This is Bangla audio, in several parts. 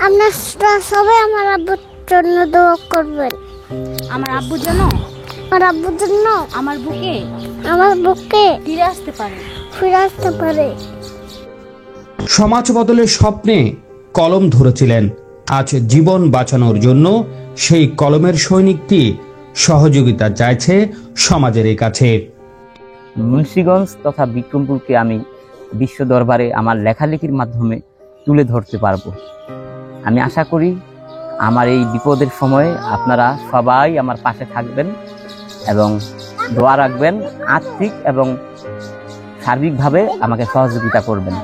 আপনারা সবাই আমার আব্বুর জন্য দোয়া করবেন। আমার আব্বুর জন্য, আমার আব্বুর জন্য আমার বুকে ফিরে আসতে পারে। সমাজ বদলের স্বপ্নে কলম ধরেছিলেন। আজ জীবন বাঁচানোর জন্য সেই কলমের সৈনিকটি সহযোগিতা চাইছে সমাজের কাছে। মুন্সিগঞ্জ তথা বিক্রমপুরকে আমি বিশ্ব দরবারে আমার লেখালেখির মাধ্যমে তুলে ধরতে পারবো। আমি আশা করি আমার এই বিপদের সময়ে আপনারা সবাই আমার পাশে থাকবেন এবং দোয়া রাখবেন, আর্থিক এবং সার্বিকভাবে আমাকে সহযোগিতা করবেন।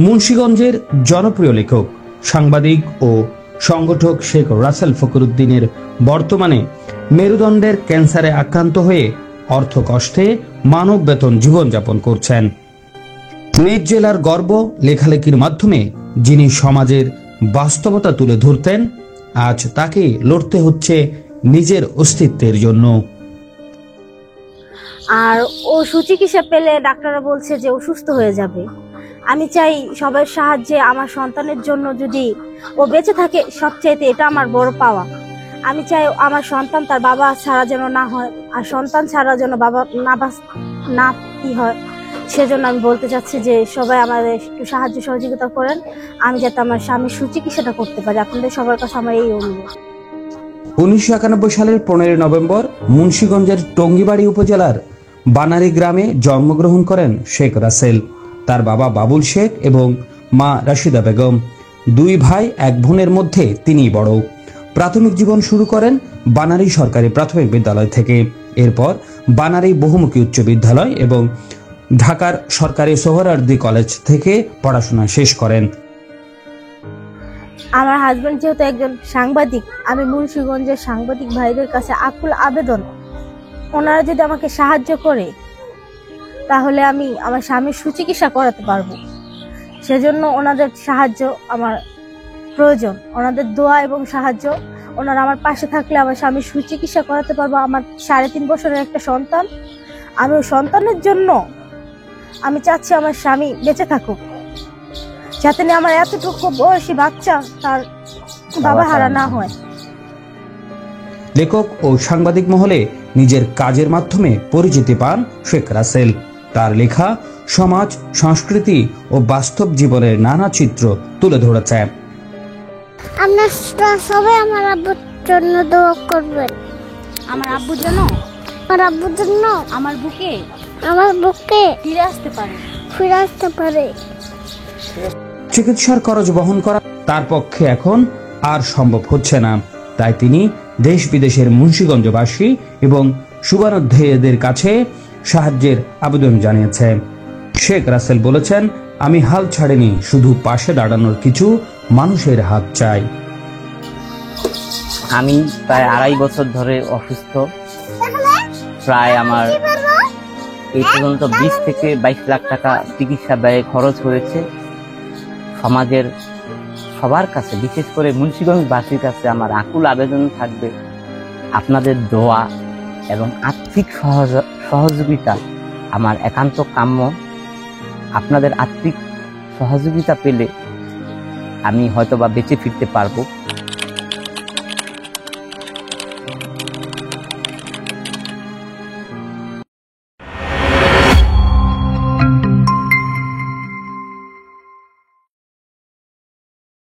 মুন্সিগঞ্জের জনপ্রিয় লেখক, সাংবাদিক ও সংগঠক শেখ রাসেল ফকরুদ্দিনের বর্তমানে মেরুদণ্ডের ক্যান্সারে আক্রান্ত হয়ে অর্থকষ্টে মানব বেতন জীবনযাপন করছেন। নিজ জেলার গর্ব লেখালেখির মাধ্যমে যিনি সমাজের বাস্তবতা তুলে ধরতেন, আজ তাকে লড়তে হচ্ছে নিজের অস্তিত্বের জন্য। আর ও সুচিকিৎসা পেলে ডাক্তাররা বলছে যে ও সুস্থ হয়ে যাবে। আমি চাই সবার সাহায্যে আমার সন্তানের জন্য যদি ও বেঁচে থাকে, সবচাইতে এটা আমার বড় পাওয়া। আমি চাই আমার সন্তান তার বাবা ছাড়া যেন না হয়, আর সন্তান ছাড়া যেন বাবা না কি হয়। সেজন্য আমি বলতে চাচ্ছি যে সবাই আমাদের একটু সাহায্য সহযোগিতা করেন, আমি যাতে আমার স্বামীর সুচিকিৎসাটা করতে পারি। আপনাদের সবার কাছে আমার এই অনুরোধ। 1991 সালের 15 নভেম্বর মুন্সিগঞ্জের টঙ্গিবাড়ি উপজেলার বানারী গ্রামে জন্মগ্রহণ করেন শেখ রাসেল। তার বাবা বাবুল শেখ এবং মা রাশিদা বেগম। দুই ভাই এক বোনের মধ্যে তিনি বড়। প্রাথমিক জীবন শুরু করেন বানারী সরকারি প্রাথমিক বিদ্যালয় থেকে। এরপর বানারী বহুমুখী উচ্চ বিদ্যালয় এবং ঢাকার সরকারি সোহরাওয়ার্দী কলেজ থেকে পড়াশোনা শেষ করেন। আমার হাজবেন্ড যেহেতু একজন সাংবাদিক, আমি মুন্সিগঞ্জের সাংবাদিক ভাইদের কাছে আকুল আবেদন, ওনারা যদি আমাকে সাহায্য করে তাহলে আমি আমার স্বামীর সুচিকিৎসা করাতে পারবো। সেজন্য ওনাদের সাহায্য আমার প্রয়োজন, ওনাদের দোয়া এবং সাহায্য। ওনারা আমার পাশে থাকলে আমার স্বামীর সুচিকিৎসা করাতে পারবো। আমার 3.5 বছরের একটা সন্তান, আমি ওই সন্তানের জন্য আমি চাচ্ছি আমার স্বামী বেঁচে থাকুক, যাতে না আমার এতটুকু বয়সী বাচ্চা তার বাবা হারা না হয়। লেখক ও সাংবাদিক মহলে নিজের কাজের মাধ্যমে পরিচিতি পান শেখ রাসেল। তার লেখা সমাজ, সংস্কৃতি ও বাস্তব জীবনের নানা চিত্র তুলে ধরেছে। আপনারা সবাই আমার আব্বুর জন্য দোয়া করবেন। আমার আব্বুর জন্য, আমার বুকে বুকে ফিরে আসতে পারে। চিকিৎসার খরচ বহন করা তার পক্ষে এখন আর সম্ভব হচ্ছে না। তাই তিনি দেশ বিদেশের মুন্সিগঞ্জবাসী এবং শুভানুধ্যায়ীদের কাছে সাহায্যের আবেদন জানিয়েছে। শেখ রাসেল বলেছেন, আমি হাল ছাড়িনি, শুধু পাশে দাঁড়ানোর কিছু মানুষের হাত চাই। আমি প্রায় 2.5 বছর ধরে অসুস্থ। প্রায় আমার এই পর্যন্ত 20 থেকে 22 লাখ টাকা চিকিৎসা ব্যয়ে খরচ হয়েছে। সমাজের সবার কাছে, বিশেষ করে মুন্সিগঞ্জবাসীর কাছে আমার আকুল আবেদন থাকবে, আপনাদের দোয়া এবং আর্থিক সহযোগিতা আমার একান্ত কাম্য। আপনাদের আর্থিক সহযোগিতা পেলে আমি হয়তোবা বেঁচে ফিরতে পারবো।